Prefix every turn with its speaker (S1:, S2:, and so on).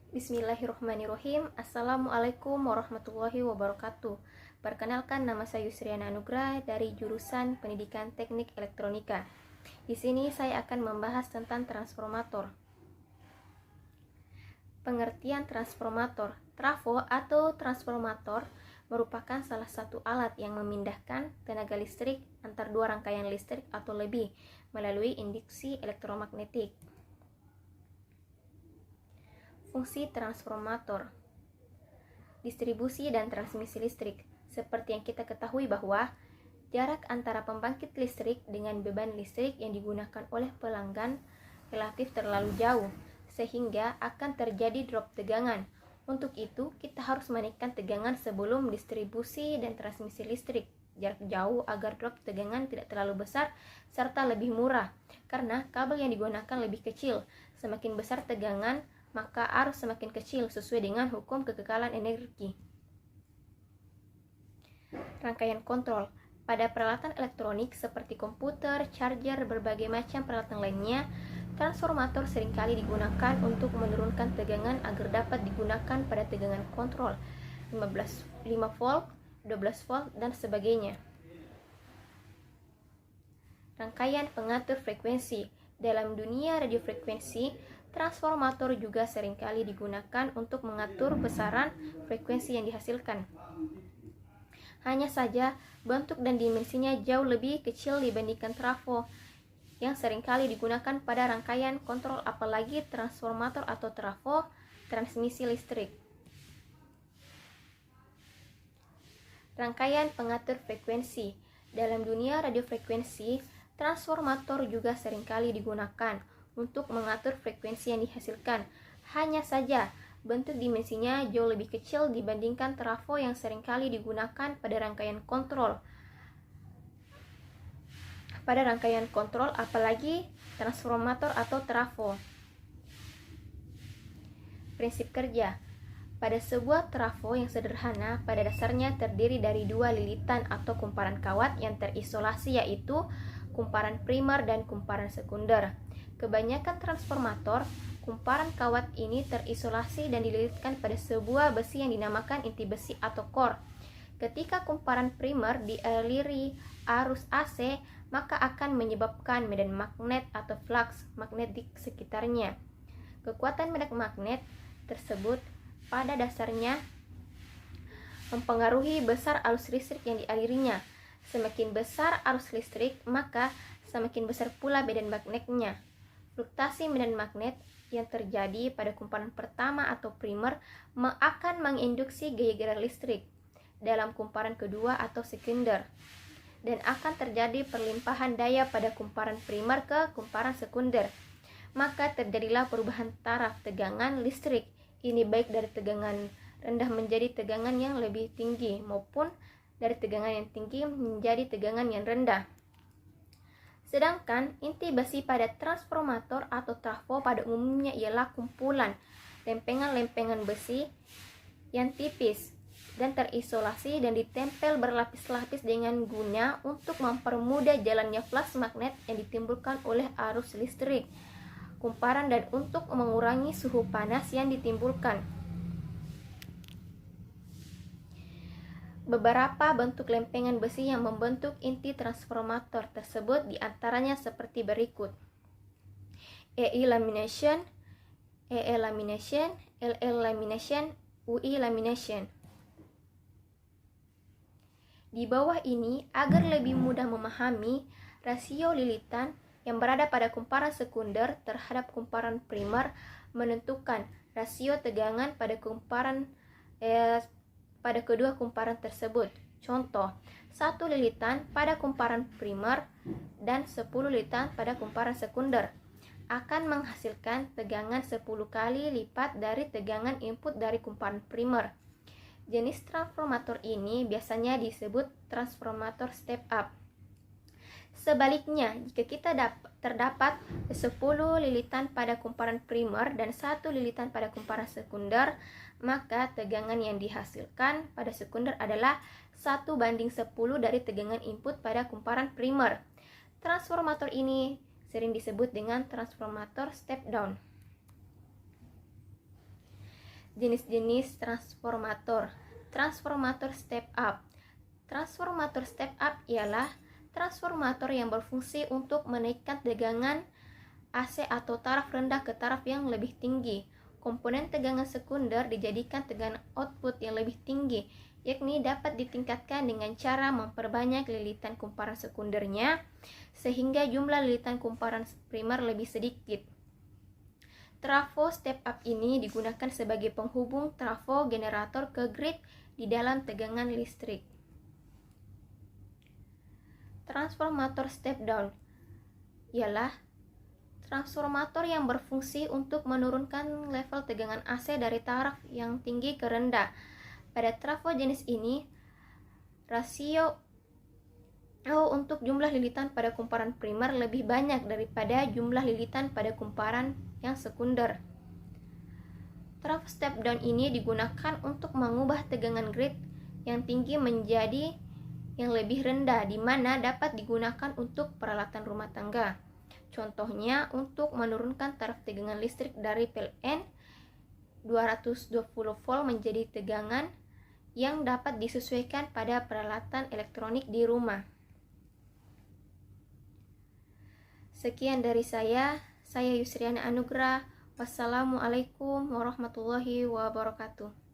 S1: Bismillahirrahmanirrahim. Assalamualaikum warahmatullahi wabarakatuh. Perkenalkan, nama saya Yusriana Anugrah dari jurusan Pendidikan Teknik Elektronika. Di sini saya akan membahas tentang transformator. Pengertian transformator. Trafo atau transformator merupakan salah satu alat yang memindahkan tenaga listrik antar dua rangkaian listrik atau lebih melalui induksi elektromagnetik. Fungsi transformator, distribusi dan transmisi listrik. Seperti yang kita ketahui bahwa jarak antara pembangkit listrik dengan beban listrik yang digunakan oleh pelanggan relatif terlalu jauh, sehingga akan terjadi drop tegangan. Untuk itu, kita harus menaikkan tegangan sebelum distribusi dan transmisi listrik jarak jauh agar drop tegangan tidak terlalu besar serta lebih murah, karena kabel yang digunakan lebih kecil. Semakin besar tegangan, maka arus semakin kecil sesuai dengan hukum kekekalan energi. Rangkaian kontrol. Pada peralatan elektronik seperti komputer, charger, berbagai macam peralatan lainnya, transformator seringkali digunakan untuk menurunkan tegangan agar dapat digunakan pada tegangan kontrol 5 volt, 12 volt, dan sebagainya. Rangkaian pengatur frekuensi. Dalam dunia radiofrekuensi, transformator juga seringkali digunakan untuk mengatur besaran frekuensi yang dihasilkan. Hanya saja, bentuk dan dimensinya jauh lebih kecil dibandingkan trafo yang seringkali digunakan pada rangkaian kontrol, apalagi transformator atau trafo transmisi listrik. Rangkaian pengatur frekuensi. Dalam dunia radiofrekuensi, transformator juga seringkali digunakan untuk mengatur frekuensi yang dihasilkan. Hanya saja, bentuk dimensinya jauh lebih kecil dibandingkan trafo yang seringkali digunakan pada rangkaian kontrol. Apalagi transformator atau trafo. Prinsip kerja. Pada sebuah trafo yang sederhana, pada dasarnya terdiri dari dua lilitan atau kumparan kawat yang terisolasi, yaitu kumparan primer dan kumparan sekunder. Kebanyakan transformator, kumparan kawat ini terisolasi dan dililitkan pada sebuah besi yang dinamakan inti besi atau core. Ketika kumparan primer dialiri arus AC, maka akan menyebabkan medan magnet atau flux magnet di sekitarnya. Kekuatan medan magnet tersebut pada dasarnya mempengaruhi besar arus listrik yang dialirinya. Semakin besar arus listrik, maka semakin besar pula medan magnetnya. Fluktuasi medan magnet yang terjadi pada kumparan pertama atau primer akan menginduksi gaya-gaya listrik dalam kumparan kedua atau sekunder, dan akan terjadi perlimpahan daya pada kumparan primer ke kumparan sekunder. Maka terjadilah perubahan taraf tegangan listrik. Ini baik dari tegangan rendah menjadi tegangan yang lebih tinggi, maupun dari tegangan yang tinggi menjadi tegangan yang rendah. Sedangkan inti besi pada transformator atau trafo pada umumnya ialah kumpulan lempengan-lempengan besi yang tipis dan terisolasi dan ditempel berlapis-lapis dengan guna untuk mempermudah jalannya flux magnet yang ditimbulkan oleh arus listrik kumparan dan untuk mengurangi suhu panas yang ditimbulkan. Beberapa bentuk lempengan besi yang membentuk inti transformator tersebut diantaranya seperti berikut: EI lamination, EE lamination, LL lamination, UI lamination. Di bawah ini, agar lebih mudah memahami, rasio lilitan yang berada pada kumparan sekunder terhadap kumparan primer menentukan rasio tegangan pada pada kedua kumparan tersebut. Contoh, 1 lilitan pada kumparan primer dan 10 lilitan pada kumparan sekunder akan menghasilkan tegangan 10 kali lipat dari tegangan input dari kumparan primer. Jenis transformator ini biasanya disebut transformator step up. Sebaliknya, jika terdapat 10 lilitan pada kumparan primer dan 1 lilitan pada kumparan sekunder, maka tegangan yang dihasilkan pada sekunder adalah 1:10 dari tegangan input pada kumparan primer. Transformator ini sering disebut dengan transformator step down. Jenis-jenis transformator. Transformator step up. Transformator step up ialah transformator yang berfungsi untuk menaikkan tegangan AC atau taraf rendah ke taraf yang lebih tinggi. Komponen tegangan sekunder dijadikan tegangan output yang lebih tinggi, yakni dapat ditingkatkan dengan cara memperbanyak lilitan kumparan sekundernya sehingga jumlah lilitan kumparan primer lebih sedikit. Trafo step up ini digunakan sebagai penghubung trafo generator ke grid di dalam tegangan listrik. Transformator step down ialah transformator yang berfungsi untuk menurunkan level tegangan AC dari taraf yang tinggi ke rendah. Pada trafo jenis ini, rasio untuk jumlah lilitan pada kumparan primer lebih banyak daripada jumlah lilitan pada kumparan yang sekunder. Trafo step down ini digunakan untuk mengubah tegangan grid yang tinggi menjadi yang lebih rendah, di mana dapat digunakan untuk peralatan rumah tangga. Contohnya untuk menurunkan taraf tegangan listrik dari PLN 220 volt menjadi tegangan yang dapat disesuaikan pada peralatan elektronik di rumah. Sekian dari saya Yusriana Anugrah. Wassalamualaikum warahmatullahi wabarakatuh.